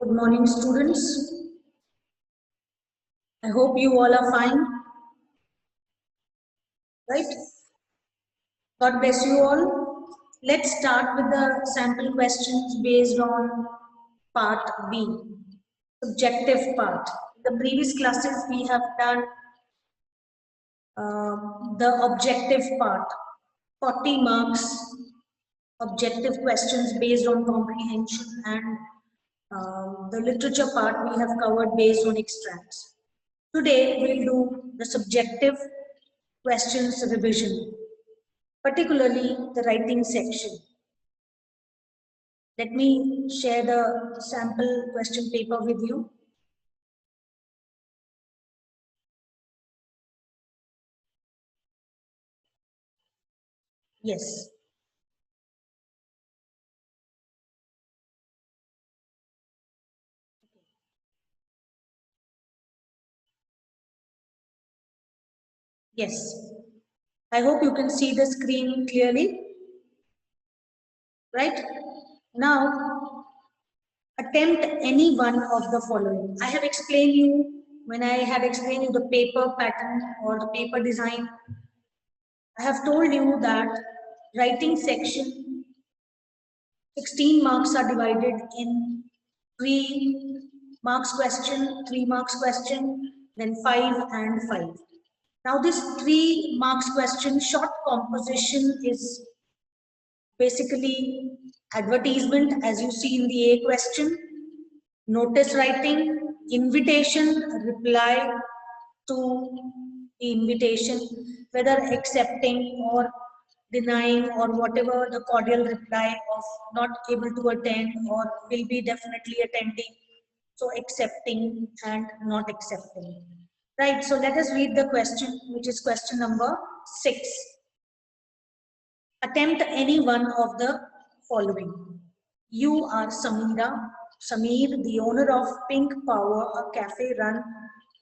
Good morning, students. I hope you all are fine, right? God bless you all. Let's start with the sample questions based on part B, subjective part. In the previous classes, we have done the objective part, 40 marks, objective questions based on comprehension, and the literature part we have covered based on extracts. Today, we'll do the subjective questions revision, particularly the writing section. Let me share the sample question paper with you. Yes. Yes. I hope you can see the screen clearly. Right? Now, attempt any one of the following. I have explained you, when I have explained you the paper pattern or the paper design, I have told you that writing section 16 marks are divided in 3 marks question, 3 marks question, then 5 and 5. Now this 3 marks question, short composition, is basically advertisement, as you see in the A question, notice writing, invitation, reply to the invitation, whether accepting or denying or whatever the cordial reply of not able to attend or will be definitely attending. So accepting and not accepting. Right, so let us read the question, which is question number 6. Attempt any one of the following. You are Sameer, the owner of Pink Power, a cafe run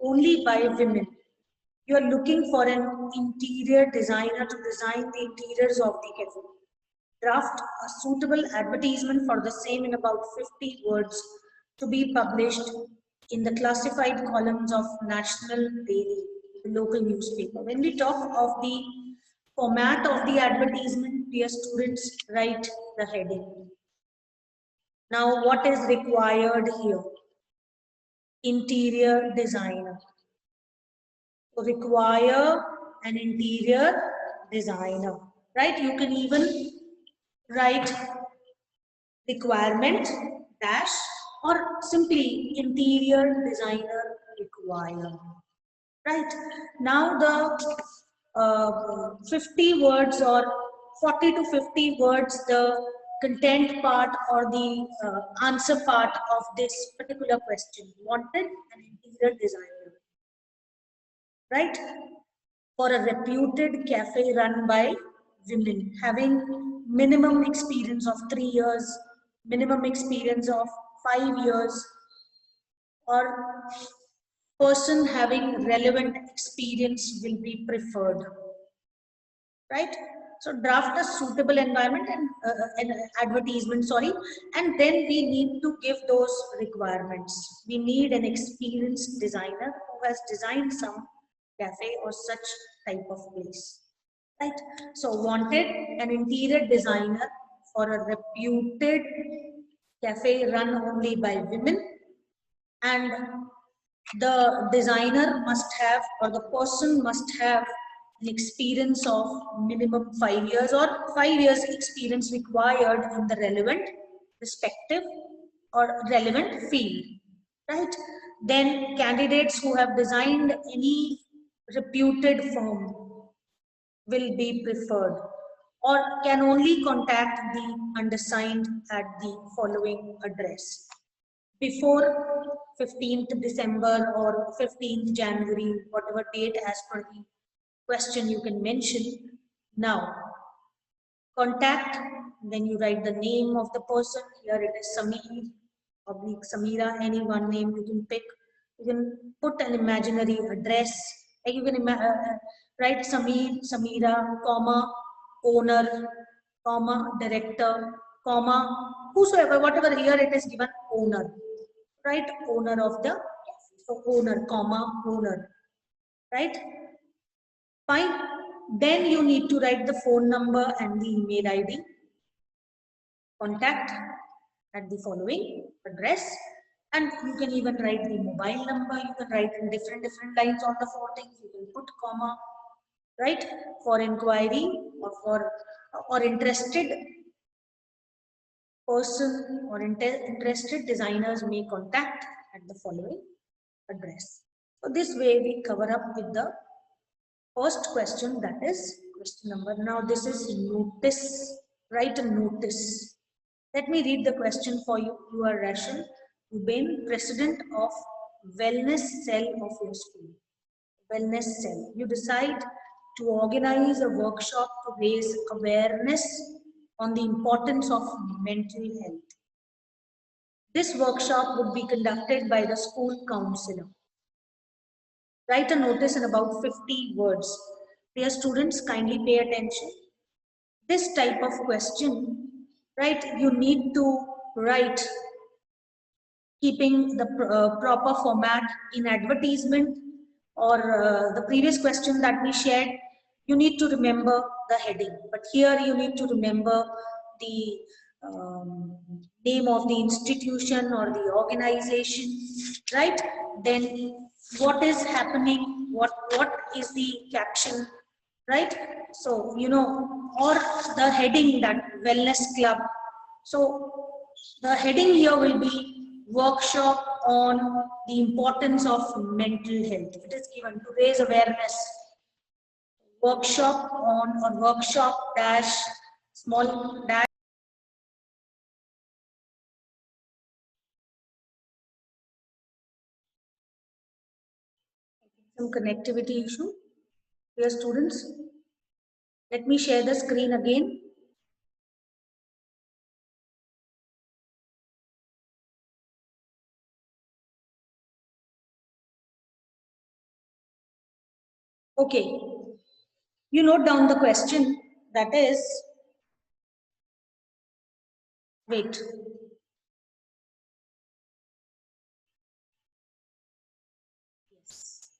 only by women. You are looking for an interior designer to design the interiors of the cafe. Draft a suitable advertisement for the same in about 50 words to be published in the classified columns of National Daily, the local newspaper. When we talk of the format of the advertisement, dear students, write the heading. Now, what is required here? Interior designer. So require an interior designer, right? You can even write requirement dash or simply interior designer require, right? Now the 50 words or 40 to 50 words, the content part or the answer part of this particular question. Wanted an interior designer, right? For a reputed cafe run by women, having minimum experience of 3 years, minimum experience of 5 years, or person having relevant experience will be preferred, right? So draft a suitable environment and an advertisement, sorry, and then we need to give those requirements. We need an experienced designer who has designed some cafe or such type of place, right? So wanted an interior designer for a reputed cafe run only by women, and the designer must have, or the person must have, an experience of minimum 5 years or 5 years experience required in the relevant respective or relevant field, right? Then candidates who have designed any reputed firm will be preferred, or can only contact the undersigned at the following address. Before 15th December or 15th January, whatever date as per the question you can mention. Now, contact, then you write the name of the person. Here it is Sameer, oblique Sameera, any one name you can pick. You can put an imaginary address. Like you can write Sameer, Sameera, comma, owner, comma, director, comma, whosoever, whatever here it is given, owner. right? Owner of the cafe. So owner, comma, owner, right? Fine. Then you need to write the phone number and the email ID. Contact at the following address, and you can even write the mobile number. You can write in different lines on the four things. You can put comma, right? For inquiry or for or interested person or interested designers may contact at the following address. So this way we cover up with the first question, that is question number. Now this is notice. Write a notice. Let me read the question for you. You are Rachel Ruben, president of wellness cell of your school. Wellness cell. You decide to organize a workshop to raise awareness on the importance of mental health. This workshop would be conducted by the school counselor. Write a notice in about 50 words. Dear students, kindly pay attention. This type of question, right, you need to write keeping the proper format. In advertisement or the previous question that we shared, you need to remember the heading, but here you need to remember the name of the institution or the organization, right? Then what is happening, what is the caption, right? So you know, or the heading, that wellness club. So the heading here will be workshop on the importance of mental health. It is given to raise awareness. Workshop on, or workshop dash small dash. Some connectivity issue. Dear students, let me share the screen again. Okay, you note down the question, that is, wait. Yes.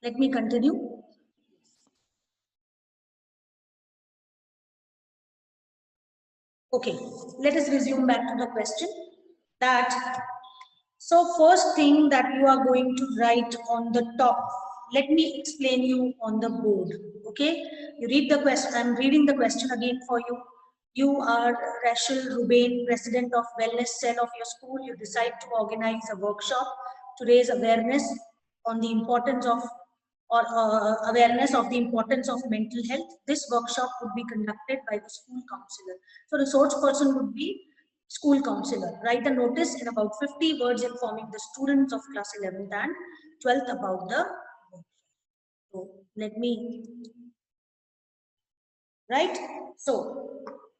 Let me continue. Okay, let us resume back to the question. That, so first thing that you are going to write on the top, let me explain you on the board. Okay, you read the question. I'm reading the question again for you. You are Rachel Ruben, president of wellness cell of your school. You decide to organize a workshop to raise awareness on the importance of, or awareness of the importance of mental health. This workshop would be conducted by the school counselor. So resource person would be school counselor. Write a notice in about 50 words informing the students of class 11th and 12th about the workshop. So let me, right? So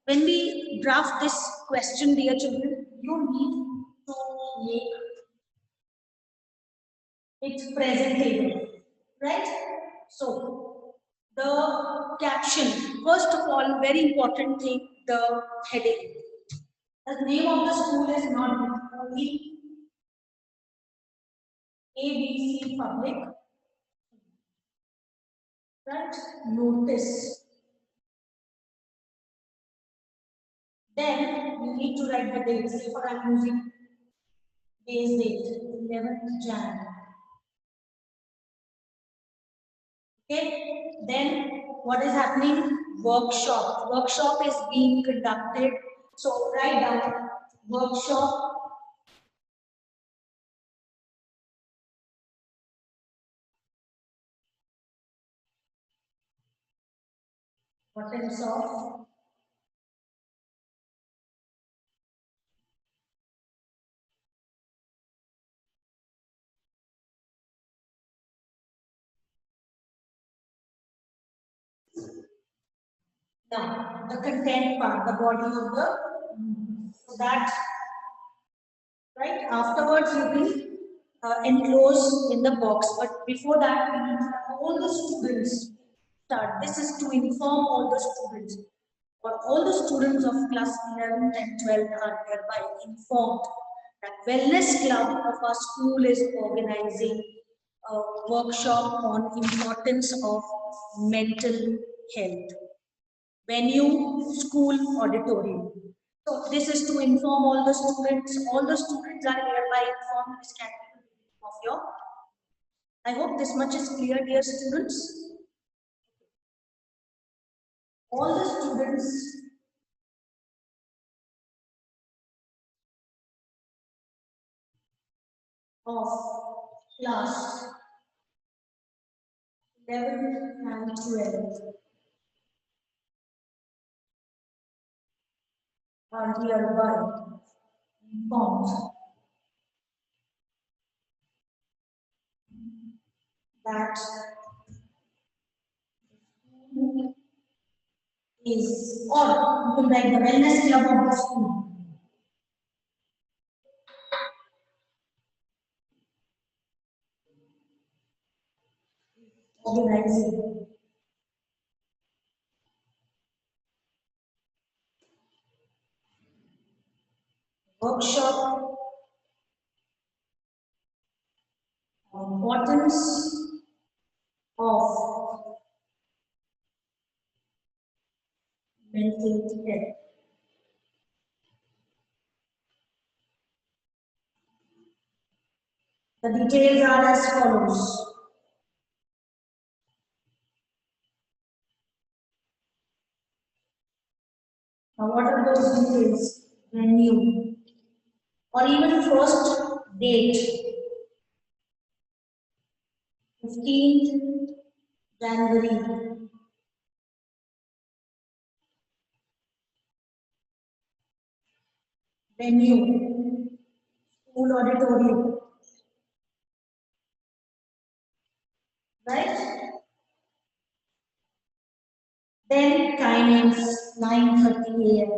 when we draft this question, dear children, you need to make it presentable, right? So the caption, first of all, very important thing, the heading. The name of the school is not only ABC Public, right? Notice. Then you need to write the date. Say for I'm using day's date, 11th Jan. Okay. Then what is happening? Workshop. Workshop is being conducted. So write down workshop. Importance of now the content part, the body of the, so that, right? Afterwards you will enclose in the box, but before that we need to have all the students start. This is to inform all the students, or all the students of class 11th and 12th are hereby informed that wellness club of our school is organizing a workshop on importance of mental health. Venue, school, auditorium. So this is to inform all the students. All the students are hereby informed. This can be of your. I hope this much is clear, dear students. All the students of class 11 and 12 are hereby informed that is, or you can write the wellness club of the school. Organizing workshop on importance of mental health. The details are as follows. Now, what are those details? Venue, or even first date, 15th January. Venue, school auditorium, right? Then timings 9:30 a.m.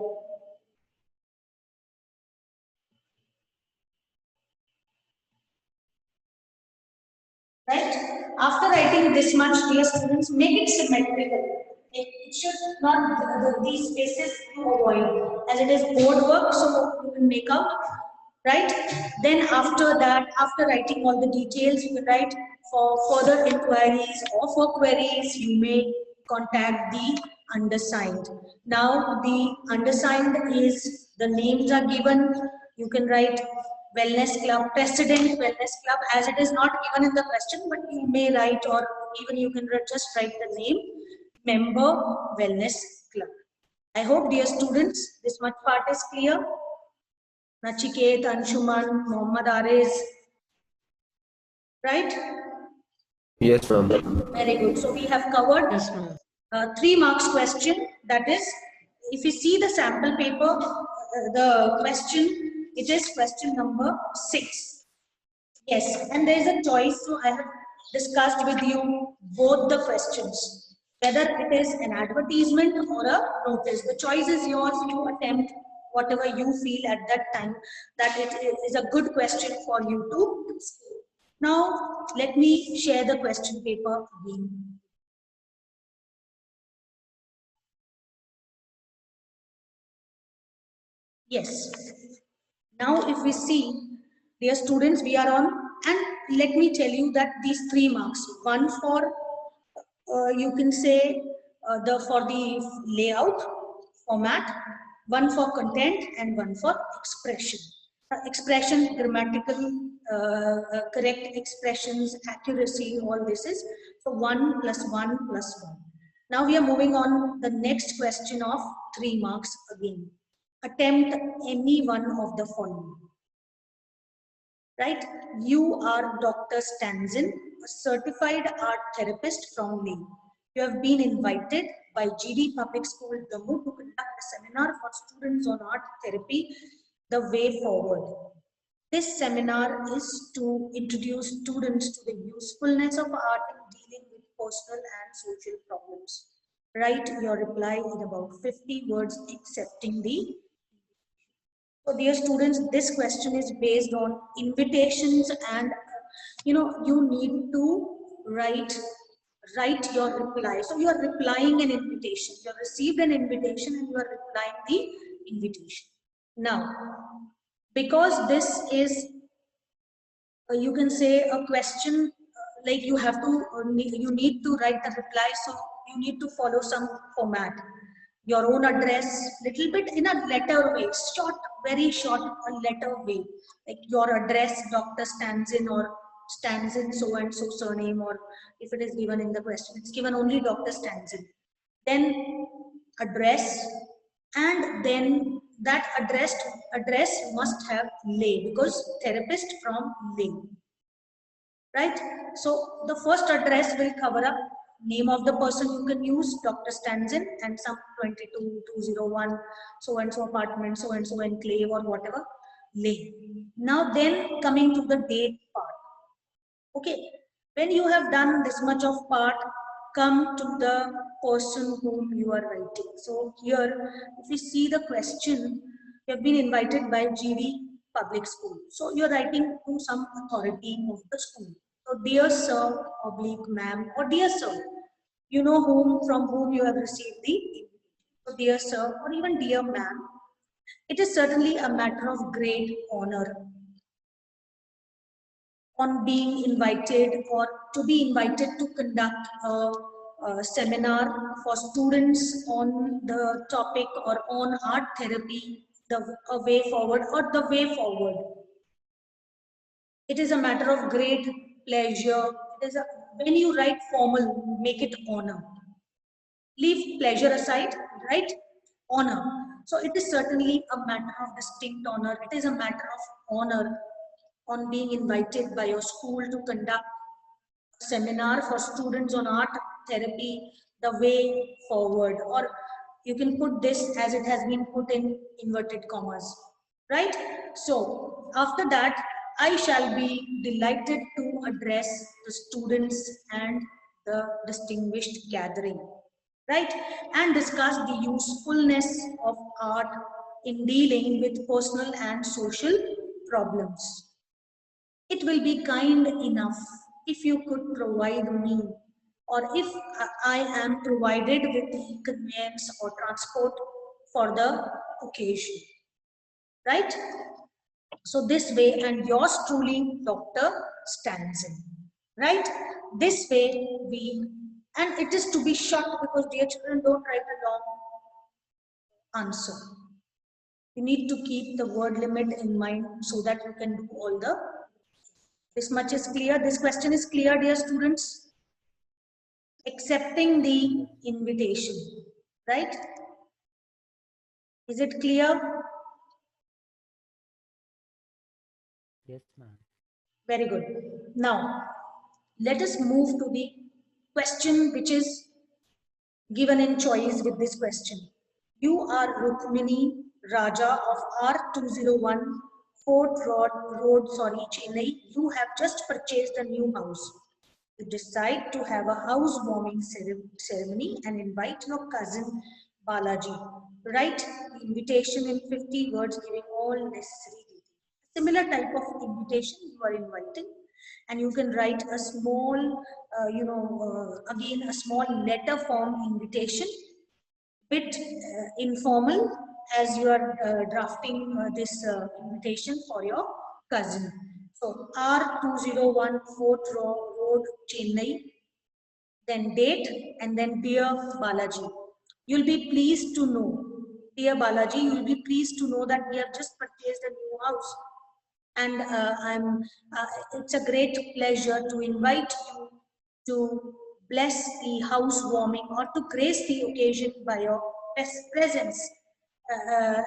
Right? After writing this much, dear students, make it symmetrical. It should not, these spaces to avoid, as it is board work, so you can make out, right? Then after that, after writing all the details, you can write for further inquiries or for queries, you may contact the undersigned. Now the undersigned is, the names are given, you can write wellness club, president wellness club, as it is not given in the question, but you may write, or even you can just write the name, member wellness club. I hope, dear students, this much part is clear. Nachiket, Anshuman, Mohammad Ariz, right? Yes, ma'am. Very good. So we have covered 3 marks question. That is, if you see the sample paper, the question, it is question number 6. Yes, and there is a choice. So I have discussed with you both the questions, whether it is an advertisement or a notice. The choice is yours to attempt whatever you feel at that time that it is a good question for you to score. Now, let me share the question paper again. Yes. Now, if we see, dear students, we are on, and let me tell you that these 3 marks, one for, you can say, for the layout format, one for content, and one for expression. Expression, grammatical, correct expressions, accuracy, all this is, so 1 + 1 + 1. Now we are moving on the next question of 3 marks again. Attempt any one of the following. Right? You are Dr. Stanzin, a certified art therapist from Maine. You have been invited by GD Public School, Jammu, to conduct a seminar for students on art therapy, the way forward. This seminar is to introduce students to the usefulness of art in dealing with personal and social problems. Write your reply in about 50 words, accepting the. So dear students, this question is based on invitations, and you need to write your reply. So you are replying an invitation. You have received an invitation and you are replying the invitation. Now, because this is you can say a question, like you have to you need to write the reply, so you need to follow some format, your own address, little bit in a letter way, short, very short, a letter way, like your address, Dr. stands in, or stands in so and so surname, or if it is given in the question, it's given only Dr. stands in, then address, and then that address must have lay, because therapist from lay, right? So the first address will cover up name of the person, you can use Dr. Stanzin, and some 22201 so and so apartment, so and so enclave, or whatever lay. Now then coming to the date part. Okay, when you have done this much of part, come to the person whom you are writing. So here, if you see the question, you have been invited by GD Public School. So you're writing to some authority of the school. So dear sir, oblique ma'am, or dear sir, you know whom, from whom you have received the invitation. So dear sir, or even dear ma'am, it is certainly a matter of great honor on being invited, or to be invited to conduct a seminar for students on the topic or on art therapy, a way forward, or the way forward. It is a matter of great pleasure. It is a, when you write formal, make it honor. Leave pleasure aside, right? Honor. So it is certainly a matter of distinct honor. It is a matter of honor on being invited by your school to conduct a seminar for students on art therapy, the way forward, or you can put this as it has been put in inverted commas, right? So after that, I shall be delighted to address the students and the distinguished gathering, right? And discuss the usefulness of art in dealing with personal and social problems. It will be kind enough if you could provide me, or if I am provided with the conveyance or transport for the occasion, right? So this way, and yours truly, Dr. Stanzin, right? This way we, and it is to be short, because dear children, don't write a long answer. You need to keep the word limit in mind so that you can do all the. This much is clear. This question is clear, dear students. Accepting the invitation, right? Is it clear? Yes, ma'am. Very good. Now, let us move to the question which is given in choice with this question. You are Rukmini Raja of R201 Road, Chennai. You have just purchased a new house. You decide to have a housewarming ceremony and invite your cousin Balaji. Write the invitation in 50 words, giving all necessary details. Similar type of invitation you are inviting, and you can write a small, again a small letter form invitation, bit informal, as you are drafting this invitation for your cousin. So R201 Road, Chennai, then date, and then dear Balaji. You'll be pleased to know, dear Balaji, you'll be pleased to know that we have just purchased a new house, and it's a great pleasure to invite you to bless the housewarming, or to grace the occasion by your presence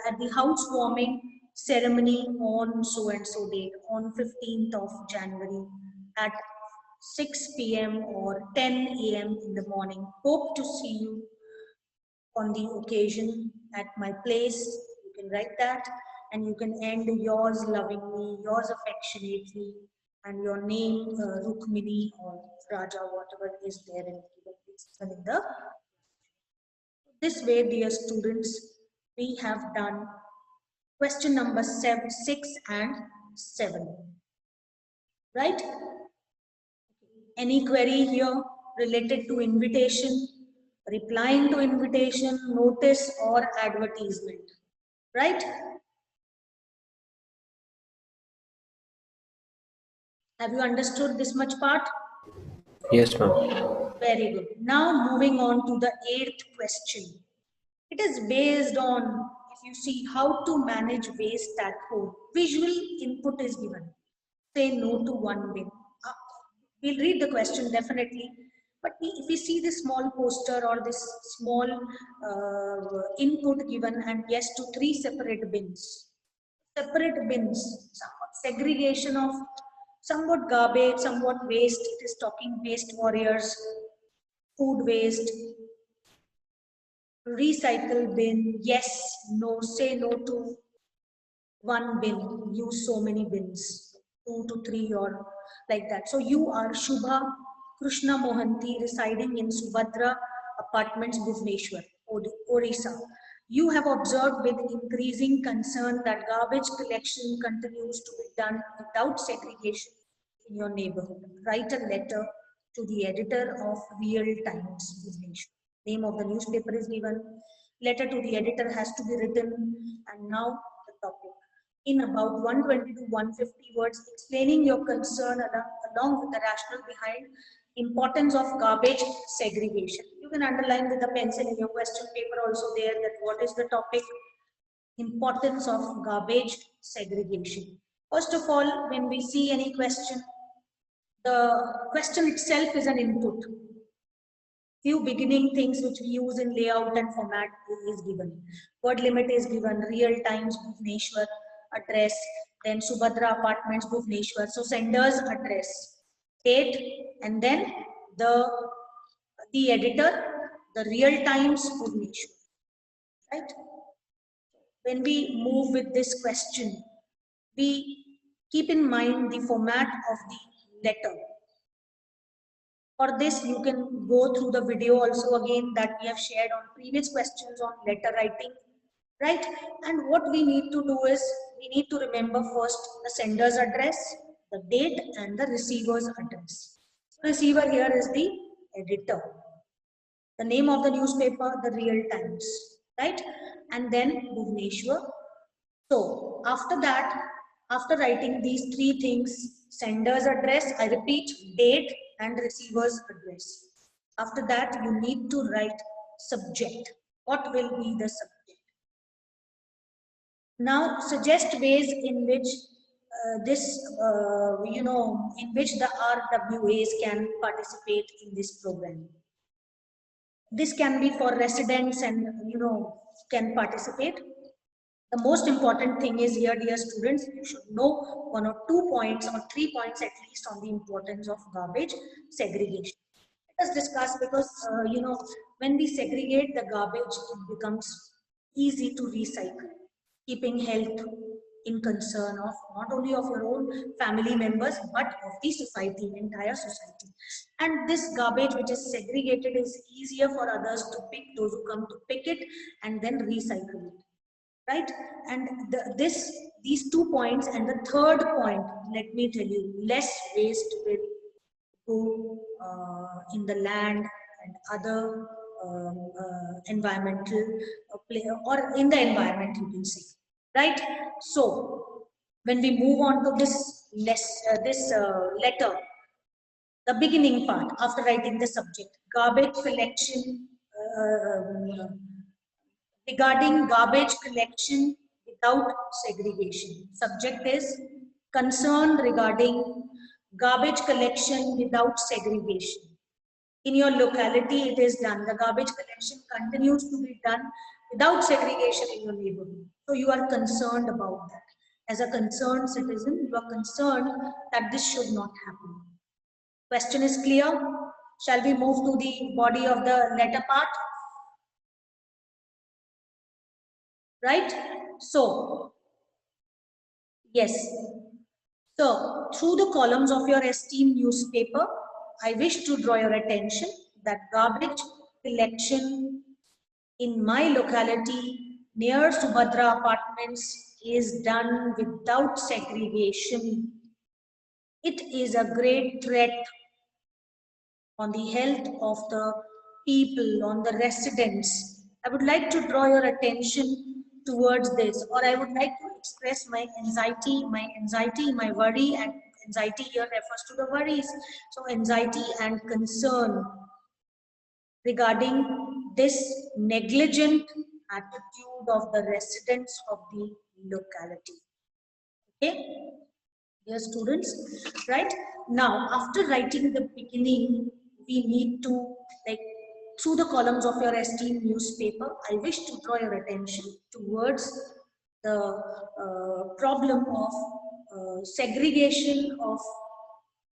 at the housewarming ceremony on so and so date, on 15th of January at 6 p.m. or 10 a.m. in the morning. Hope to see you on the occasion at my place. You can write that, and you can end yours lovingly, yours affectionately, and your name Rukmini or Raja, whatever is there in the. This way, dear students, we have done question number 6 and 7. Right? Any query here related to invitation, replying to invitation, notice, or advertisement? Right? Have you understood this much part? Yes, ma'am. Very good. Now moving on to the 8th question. It is based on, if you see, how to manage waste at home. Visual input is given. Say no to one bin. Uh, we'll read the question definitely. But if we see this small poster or this small input given and yes to 3 separate bins. Separate bins, somewhat segregation of somewhat garbage, somewhat waste. It is talking waste warriors, food waste, recycle bin, yes, no, say no to one bin, use so many bins, 2 to 3 or like that. So you are Shubha Krishna Mohanty, residing in Subhadra Apartments, Bhubaneswar, Orissa. You have observed with increasing concern that garbage collection continues to be done without segregation in your neighborhood. Write a letter to the editor of Real Times, Bhubaneswar. Name of the newspaper is given. Letter to the editor has to be written, and now the topic. In about 120 to 150 words, explaining your concern along with the rationale behind importance of garbage segregation. You can underline with a pencil in your question paper also there that what is the topic, importance of garbage segregation. First of all, when we see any question, the question itself is an input. Few beginning things which we use in layout and format is given. Word limit is given, Real Times, Bhubaneswar, address, then Subhadra Apartments, Bhubaneswar. So sender's address, date, and then the editor, the Real Times, Bhubaneswar. Right? When we move with this question, we keep in mind the format of the letter. For this, you can go through the video also again that we have shared on previous questions on letter writing, right? And what we need to do is, we need to remember first the sender's address, the date, and the receiver's address. Receiver here is the editor. The name of the newspaper, the Real Times, right? And then Bhubaneswar. So after that, after writing these 3 things, sender's address, I repeat, date and receiver's address. After that, you need to write subject. What will be the subject? Now, suggest ways in which in which the RWAs can participate in this program. This can be for residents and, can participate. The most important thing is here, dear students, you should know 1 or 2 points or 3 points at least on the importance of garbage segregation. Let us discuss, because, when we segregate the garbage, it becomes easy to recycle, keeping health in concern of not only of your own family members, but of the society, entire society. And this garbage which is segregated is easier for others to pick, those who come to pick it and then recycle it. Right? And these 2 points, and the third point, let me tell you, less waste will go in the land and other environmental play, or in the environment, you can say, right? So when we move on to this letter, the beginning part, after writing the subject, garbage collection, regarding garbage collection without segregation. Subject is concern regarding garbage collection without segregation. In your locality, it is done. The garbage collection continues to be done without segregation in your neighborhood. So you are concerned about that. As a concerned citizen, you are concerned that this should not happen. Question is clear? Shall we move to the body of the letter part? Right? So, yes. So, through the columns of your esteemed newspaper, I wish to draw your attention that garbage collection in my locality near Subhadra Apartments is done without segregation. It is a great threat on the health of the people, on the residents. I would like to draw your attention towards this, or I would like to express my anxiety, my worry and Anxiety here refers to the worries. So anxiety and concern regarding this negligent attitude of the residents of the locality. Okay, dear students, right? Now, after writing the beginning, we need to, like, through the columns of your esteemed newspaper, I wish to draw your attention towards the problem of segregation of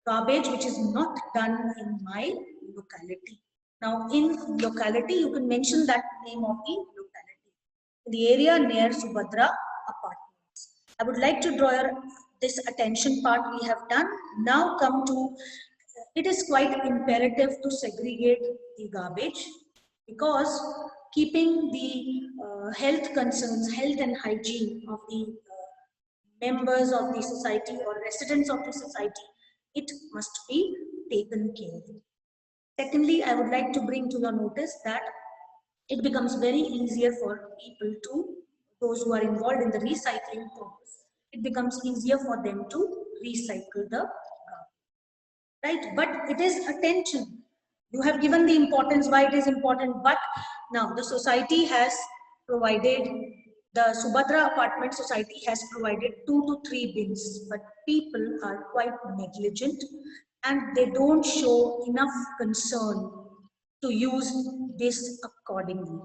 garbage which is not done in my locality. Now, in locality, you can mention that name of the locality. In the area near Subhadra apartments. I would like to draw your, this attention part we have done. Now come to, it is quite imperative to segregate the garbage because keeping the health concerns, health and hygiene of the members of the society or residents of the society, it must be taken care of. Secondly, I would like to bring to your notice that it becomes very easier for people to, those who are involved in the recycling process, it becomes easier for them to recycle the garbage, right? But it is attention. You have given the importance why it is important, but now the society has provided, the Subhadra Apartment Society has provided 2 to 3 bins, but people are quite negligent and they don't show enough concern to use this accordingly.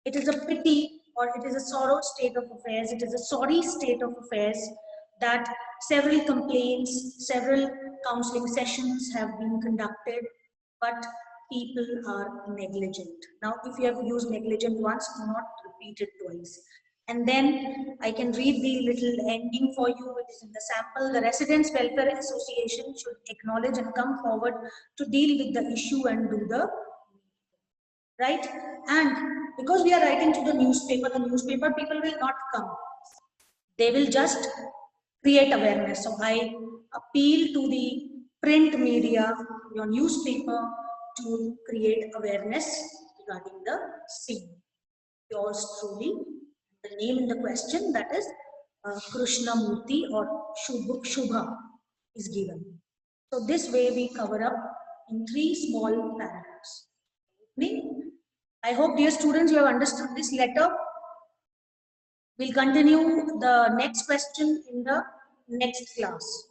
It is a pity or it is a sorrow state of affairs, it is a sorry state of affairs that several complaints, several counseling sessions have been conducted, but people are negligent. Now, if you have used negligent once, do not repeat it twice. And then I can read the little ending for you, which is in the sample. The Residents Welfare Association should acknowledge and come forward to deal with the issue and do the right. And because we are writing to the newspaper people will not come. They will just create awareness. So I appeal to the print media, your newspaper, to create awareness regarding the same. Yours truly, the name in the question, that is Krishna Murthy or Shubha is given. So this way we cover up in 3 small paragraphs. I hope, dear students, you have understood this letter. We'll continue the next question in the next class.